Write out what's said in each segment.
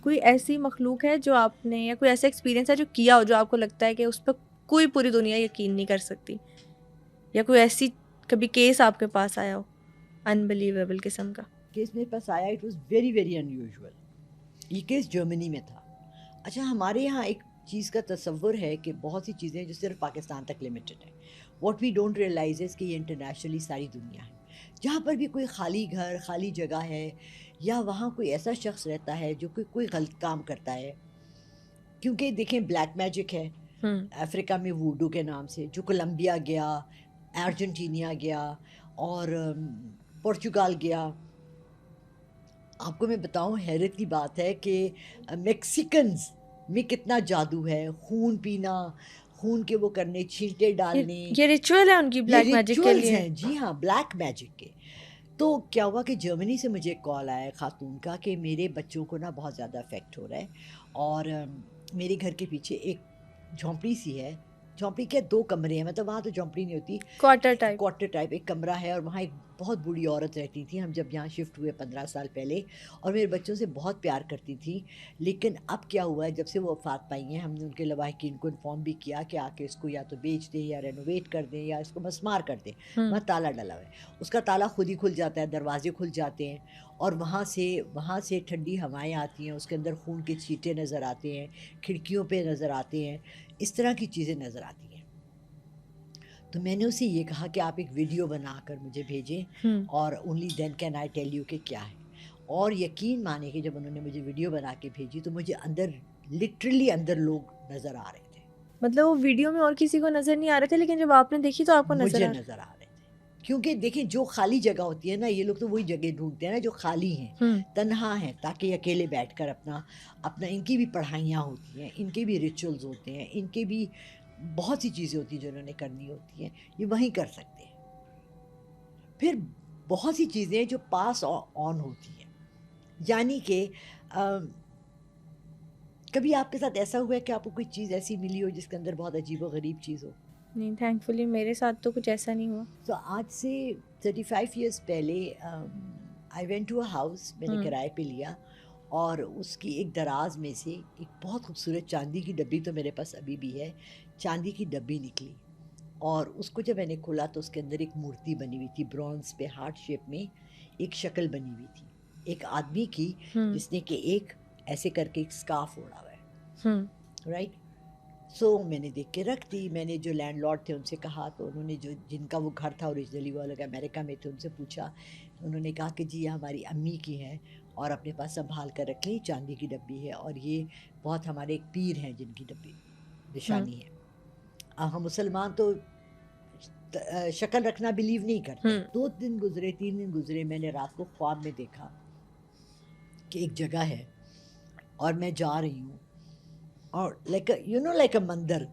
کوئی ایسی مخلوق ہے جو آپ نے یا کوئی ایسا ایکسپیرینس ہے جو کیا ہو جو آپ کو لگتا ہے کہ اس پہ کوئی پوری دنیا یقین نہیں کر سکتی، یا کوئی ایسی کبھی کیس آپ کے پاس آیا ہو انبلیویبل قسم کا؟ کیس میرے پاس آیا، it was very very in usual. یہ کیس جرمنی میں تھا. اچھا، ہمارے یہاں ایک چیز کا تصور ہے کہ بہت سی چیزیں جو صرف پاکستان تک لمیٹڈ ہیں. واٹ وی ڈونٹ ریئلائز از کہ یہ انٹرنیشنلی ساری دنیا ہے. جہاں پر بھی کوئی خالی گھر، خالی جگہ ہے، یا وہاں کوئی ایسا شخص رہتا ہے جو کوئی غلط کام کرتا ہے. کیونکہ دیکھیں بلیک میجک ہے افریقہ میں ووڈو کے نام سے، جو کولمبیا گیا، ارجنٹینیا گیا اور پورچوگال گیا. آپ کو میں بتاؤں، حیرت کی بات ہے کہ میکسیکنز میں کتنا جادو ہے. خون پینا، خون کے وہ کرنے، چھینٹے ڈالنے، یہ ریچول ہے ان کی یہ بلیک میجک کے ریچولز لیے؟ ہیں. جی ہاں، بلیک میجک کے. تو کیا ہوا کہ جرمنی سے مجھے ایک کال آیا خاتون کا کہ میرے بچوں کو نا بہت زیادہ افیکٹ ہو رہا ہے، اور میرے گھر کے پیچھے ایک جھونپڑی سی ہے. جھونپڑی کے 2 کمرے ہیں، مطلب وہاں تو جھونپڑی نہیں ہوتی، کوارٹر ٹائپ؟ کوارٹر ٹائپ ایک کمرہ ہے، اور وہاں ایک بہت بوڑھی عورت رہتی تھی. ہم جب یہاں شفٹ ہوئے 15 سال پہلے، اور میرے بچوں سے بہت پیار کرتی تھی. لیکن اب کیا ہوا ہے، جب سے وہ وفات پائی ہیں، ہم نے ان کے لواحقین کو انفارم بھی کیا کہ آ کے اس کو یا تو بیچ دیں یا رینوویٹ کر دیں یا اس کو مسمار کر دیں. وہاں تالا ڈلا ہوا ہے، اس کا تالا خود ہی کھل جاتا ہے، دروازے کھل جاتے ہیں، اور وہاں سے ٹھنڈی ہوائیں آتی ہیں، اس کے اندر خون کے چھینٹے نظر آتے ہیں، کھڑکیوں پہ نظر آتے ہیں، اس طرح کی چیزیں نظر آتی ہیں. تو میں نے اسے یہ کہا کہ آپ ایک ویڈیو بنا کر مجھے بھیجیں، اور only then can I tell you کہ کیا ہے. اور یقین مانے کہ جب انہوں نے مجھے ویڈیو بنا کے بھیجی تو مجھے اندر لٹرلی اندر لوگ نظر آ رہے تھے. مطلب وہ ویڈیو میں اور کسی کو نظر نہیں آ رہے تھے، لیکن جب آپ نے دیکھی تو آپ کو نظر مجھے آ رہا؟ نظر آ رہے تھے. کیونکہ دیکھیں، جو خالی جگہ ہوتی ہے نا، یہ لوگ تو وہی جگہ ڈھونڈتے ہیں نا جو خالی ہیں، تنہا ہیں، تاکہ اکیلے بیٹھ کر اپنا ان کی بھی پڑھائیاں ہوتی ہیں، ان کے بھی ریچولز ہوتے ہیں، ان کے بھی بہت سی چیزیں ہوتی ہیں جو انہوں نے کرنی ہوتی ہیں، یہ وہیں کر سکتے ہیں. پھر بہت سی چیزیں جو پاس آن ہوتی ہیں، یعنی کہ کبھی آپ کے ساتھ ایسا ہوا ہے کہ آپ کو کوئی چیز ایسی ملی ہو جس کے اندر بہت عجیب و غریب چیز ہو؟ نہیں، تھینک فلی میرے ساتھ تو کچھ ایسا نہیں ہوا. تو آج سے 35 ایئرس پہلے I went to a house, میں نے کرائے پہ لیا، اور اس کی ایک دراز میں سے ایک بہت خوبصورت چاندی کی ڈبی، تو میرے پاس ابھی بھی ہے، چاندی کی ڈبی نکلی. اور اس کو جب میں نے کھولا تو اس کے اندر ایک مورتی بنی ہوئی تھی، برونز پہ ہارٹ شیپ میں ایک شکل بنی ہوئی تھی، ایک آدمی کی، جس نے کہ ایک ایسے کر کے ایک سکارف اوڑا ہوا ہے، رائٹ. سو میں نے دیکھ کے رکھ دی. میں نے جو لینڈ لارڈ تھے ان سے کہا، تو انہوں نے جن کا وہ گھر تھا اوریجنلی، وہ لوگ امریکہ میں تھے، ان سے پوچھا. انہوں نے کہا کہ جی یہ ہماری امی کی ہیں، اور اپنے پاس سنبھال کر رکھ لیں، چاندی کی ڈبی ہے، اور یہ بہت ہمارے ایک پیر ہیں جن کی ڈبی نشانی ہے. ہم مسلمان تو شکل رکھنا بلیو نہیں کرتے. 2 دن گزرے، 3 دن گزرے، میں نے رات کو خواب میں دیکھا کہ ایک جگہ ہے اور میں جا رہی ہوں، اور لائک لائک اے مندر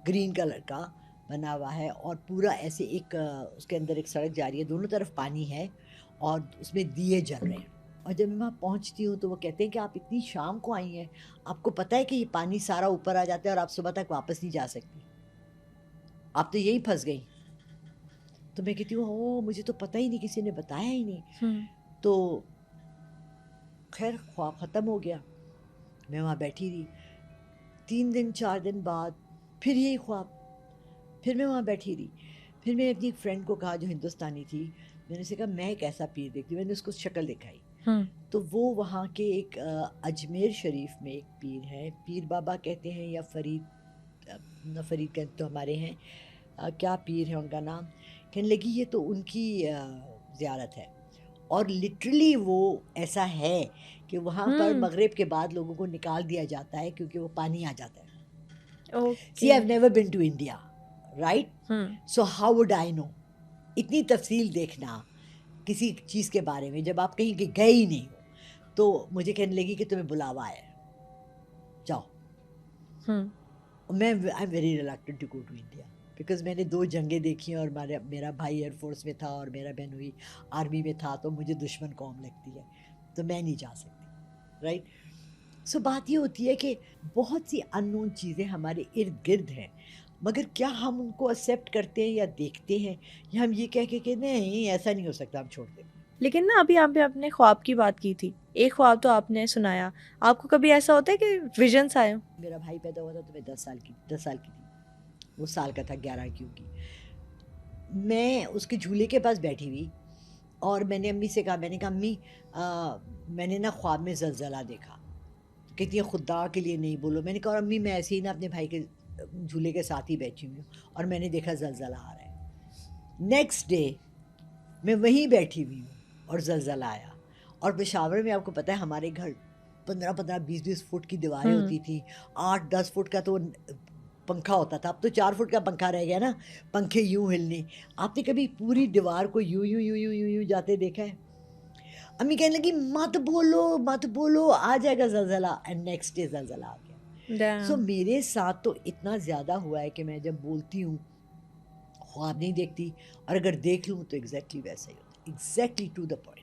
گرین کلر کا بنا ہوا ہے، اور پورا ایسے ایک اس کے اندر ایک سڑک جا رہی ہے، دونوں طرف پانی ہے، اور اس میں دیے جل رہے ہیں. اور جب میں وہاں پہنچتی ہوں تو وہ کہتے ہیں کہ آپ اتنی شام کو آئی ہیں، آپ کو پتہ ہے کہ یہ پانی سارا اوپر آ جاتا ہے اور آپ صبح تک واپس نہیں جا سکتی، آپ تو یہی پھنس گئی. تو میں کہتی ہوں او مجھے تو پتہ ہی نہیں، کسی نے بتایا ہی نہیں. تو خیر خواب ختم ہو گیا، میں وہاں بیٹھی رہی. 3 دن 4 دن بعد پھر یہی خواب، پھر میں وہاں بیٹھی رہی. پھر میں نے اپنی ایک فرینڈ کو کہا جو ہندوستانی تھی، میں نے اسے کہا میں ایک ایسا پیر دیکھتی ہوں. میں نے اس کو شکل دکھائی، تو وہ وہاں کے ایک اجمیر شریف میں ایک پیر ہے، پیر بابا کہتے ہیں یا فرید کہتے تو ہمارے ہیں، کیا پیر ہے ان کا نام، کہنے لگی یہ تو ان کی زیارت ہے. اور لٹرلی وہ ایسا ہے کہ وہاں پر مغرب کے بعد لوگوں کو نکال دیا جاتا ہے کیونکہ وہ پانی آ جاتا ہے. See, I've never been to India, right? So how would I know? اتنی تفصیل دیکھنا کسی چیز کے بارے میں جب آپ کہیں گئے ہی نہیں ہو. تو مجھے کہنے لگی کہ تمہیں بلاوا ہے، جاؤ. میں I'm very reluctant to go to India because میں نے 2 جنگیں دیکھی ہیں، اور میرا بھائی ایئر فورس میں تھا اور میرا بہن ہوئی آرمی میں تھا، تو مجھے دشمن قوم لگتی ہے، تو میں نہیں جا سکتی، رائٹ. سو بات یہ ہوتی ہے کہ بہت سی ان نون چیزیں ہمارے ارد گرد ہیں، مگر کیا ہم ان کو ایکسیپٹ کرتے ہیں یا دیکھتے ہیں، یا ہم یہ کہہ کے کہ نہیں ایسا نہیں ہو سکتا، ہم چھوڑ دیں. لیکن نا ابھی آپ نے اپنے خواب کی بات کی تھی, ایک خواب تو آپ نے سنایا, آپ کو کبھی ایسا ہوتا ہے کہ ویژنس آئے ہوں؟ میرا بھائی پیدا ہوا تھا تو میں 10 سال کی تھی, وہ سال کا تھا 11 کی ہوگی. میں اس کے جھولے کے پاس بیٹھی ہوئی اور میں نے امی سے کہا, میں نے کہا امی میں نے نا خواب میں زلزلہ دیکھا. کہتی ہے خدا کے لیے نہیں بولو. میں نے کہا امی میں ایسے ہی نا اپنے بھائی کے جھولے کے ساتھ ہی بیٹھی ہوئی ہوں اور میں نے دیکھا زلزلہ آ رہا ہے. نیکسٹ ڈے میں وہیں بیٹھی ہوئی ہوں اور زلزلہ آیا. اور پشاور میں آپ کو پتہ ہے ہمارے گھر 15-20 فٹ کی دیواریں ہوتی تھیں, 8-10 فٹ کا تو پنکھا ہوتا تھا. اب تو 4 فٹ کا پنکھا رہ گیا نا, پنکھے یوں ہلنے. آپ نے کبھی پوری دیوار کو یوں یوں یوں یوں یوں یوں جاتے دیکھا ہے؟ امی کہنے لگی مت بولو مت بولو, آ جائے گا زلزلہ. اینڈ نیکسٹ ڈے زلزلہ آ گیا. سو میرے ساتھ تو اتنا زیادہ ہوا ہے کہ میں جب بولتی ہوں خواب نہیں دیکھتی, اور اگر دیکھ لوں تو ایگزیکٹلی ویسا ہی ہوتا ہے, ایگزیکٹلی ٹو دا پوائنٹ.